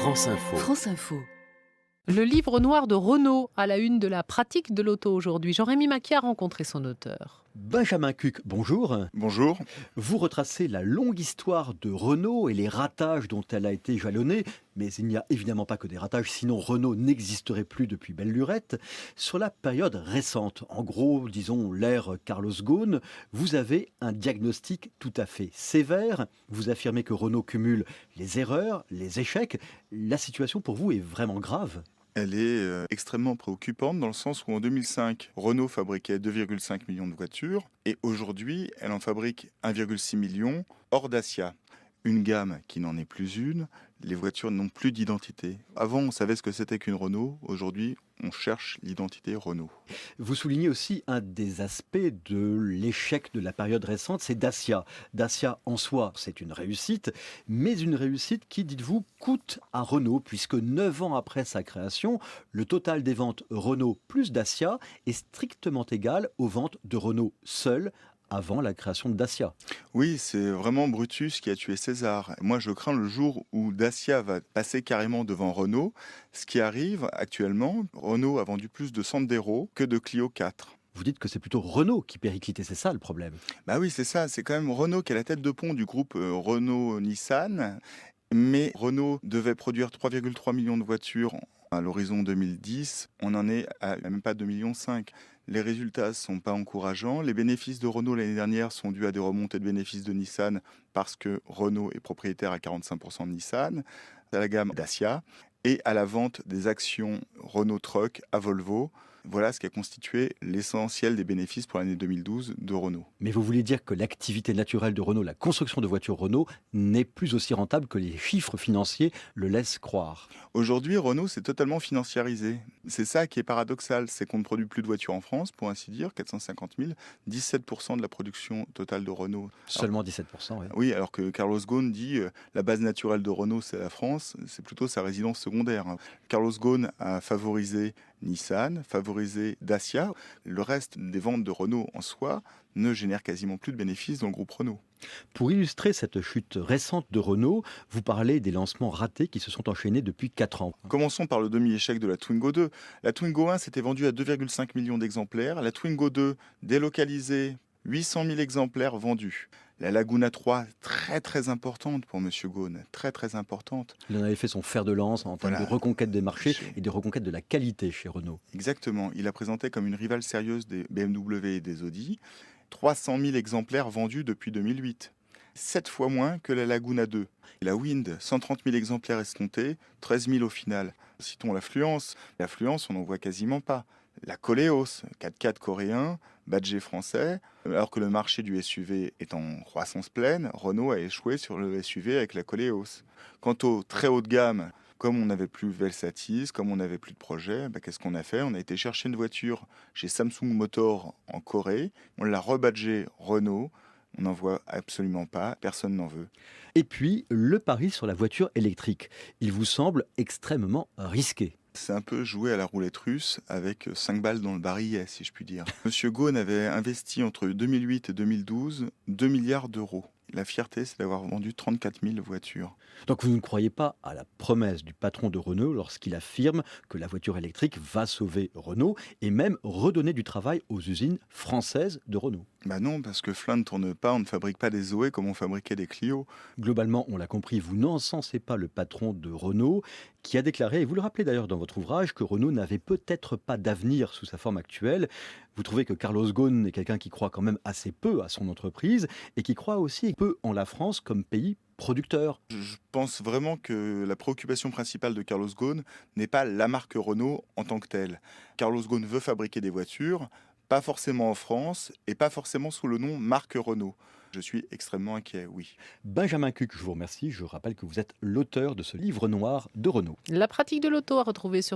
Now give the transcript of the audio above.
France Info. France Info. Le livre noir de Renault à la une de la pratique de l'auto aujourd'hui. Jean-Rémy Macquia a rencontré son auteur. Benjamin Cuc, bonjour. Bonjour. Vous retracez la longue histoire de Renault et les ratages dont elle a été jalonnée, mais il n'y a évidemment pas que des ratages, sinon Renault n'existerait plus depuis belle lurette. Sur la période récente, en gros, disons l'ère Carlos Ghosn, vous avez un diagnostic tout à fait sévère. Vous affirmez que Renault cumule les erreurs, les échecs. La situation pour vous est vraiment grave. Elle est extrêmement préoccupante dans le sens où en 2005, Renault fabriquait 2,5 millions de voitures et aujourd'hui, elle en fabrique 1,6 million hors Dacia. Une gamme qui n'en est plus une, les voitures n'ont plus d'identité. Avant, on savait ce que c'était qu'une Renault, aujourd'hui, on cherche l'identité Renault. Vous soulignez aussi un des aspects de l'échec de la période récente, c'est Dacia. Dacia en soi, c'est une réussite, mais une réussite qui, dites-vous, coûte à Renault, puisque 9 ans après sa création, le total des ventes Renault plus Dacia est strictement égal aux ventes de Renault seul, avant la création de Dacia. Oui, c'est vraiment Brutus qui a tué César. Moi, je crains le jour où Dacia va passer carrément devant Renault. Ce qui arrive actuellement, Renault a vendu plus de Sandero que de Clio 4. Vous dites que c'est plutôt Renault qui périclite, et c'est ça le problème. Bah oui, c'est ça. C'est quand même Renault qui est la tête de pont du groupe Renault-Nissan. Mais Renault devait produire 3,3 millions de voitures à l'horizon 2010. On en est à même pas 2,5 millions. Les résultats ne sont pas encourageants. Les bénéfices de Renault l'année dernière sont dus à des remontées de bénéfices de Nissan parce que Renault est propriétaire à 45% de Nissan, à la gamme Dacia et à la vente des actions Renault Truck à Volvo. Voilà ce qui a constitué l'essentiel des bénéfices pour l'année 2012 de Renault. Mais vous voulez dire que l'activité naturelle de Renault, la construction de voitures Renault, n'est plus aussi rentable que les chiffres financiers le laissent croire. Aujourd'hui, Renault s'est totalement financiarisé. C'est ça qui est paradoxal, c'est qu'on ne produit plus de voitures en France, pour ainsi dire, 450 000, 17% de la production totale de Renault. Seulement 17%, oui. Oui, alors que Carlos Ghosn dit la base naturelle de Renault, c'est la France, c'est plutôt sa résidence secondaire. Carlos Ghosn a favorisé Nissan, favorisé Dacia. Le reste des ventes de Renault en soi ne génère quasiment plus de bénéfices dans le groupe Renault. Pour illustrer cette chute récente de Renault, vous parlez des lancements ratés qui se sont enchaînés depuis 4 ans. Commençons par le demi-échec de la Twingo 2. La Twingo 1 s'était vendue à 2,5 millions d'exemplaires. La Twingo 2, délocalisée, 800 000 exemplaires vendus. La Laguna 3, très importante pour M. Ghosn, très importante. Il en avait fait son fer de lance en termes de reconquête des marchés et de reconquête de la qualité chez Renault. Exactement, il la présentait comme une rivale sérieuse des BMW et des Audi. 300 000 exemplaires vendus depuis 2008. 7 fois moins que la Laguna 2. La Wind, 130 000 exemplaires escomptés, 13 000 au final. Citons l'Affluence. L'Affluence, on n'en voit quasiment pas. La Koleos, 4x4 coréen, badgé français. Alors que le marché du SUV est en croissance pleine, Renault a échoué sur le SUV avec la Koleos. Quant au très haut de gamme, comme on n'avait plus Velsatis, comme on n'avait plus de projet, qu'est-ce qu'on a fait ? On a été chercher une voiture chez Samsung Motor en Corée, on l'a rebadgée Renault, on n'en voit absolument pas, personne n'en veut. Et puis, le pari sur la voiture électrique, il vous semble extrêmement risqué. C'est un peu jouer à la roulette russe avec 5 balles dans le barillet, si je puis dire. Monsieur Ghosn avait investi entre 2008 et 2012 2 milliards d'euros. La fierté, c'est d'avoir vendu 34 000 voitures. Donc vous ne croyez pas à la promesse du patron de Renault lorsqu'il affirme que la voiture électrique va sauver Renault et même redonner du travail aux usines françaises de Renault? Non, parce que Flin ne tourne pas, on ne fabrique pas des Zoé comme on fabriquait des Clio. Globalement, on l'a compris, vous n'encensez pas le patron de Renault qui a déclaré, et vous le rappelez d'ailleurs dans votre ouvrage, que Renault n'avait peut-être pas d'avenir sous sa forme actuelle. Vous trouvez que Carlos Ghosn est quelqu'un qui croit quand même assez peu à son entreprise et qui croit aussi peu en la France comme pays producteur. Je pense vraiment que la préoccupation principale de Carlos Ghosn n'est pas la marque Renault en tant que telle. Carlos Ghosn veut fabriquer des voitures, pas forcément en France et pas forcément sous le nom marque Renault. Je suis extrêmement inquiet, oui. Benjamin Cuc, je vous remercie. Je rappelle que vous êtes l'auteur de ce livre noir de Renault. La pratique de l'auto à retrouver sur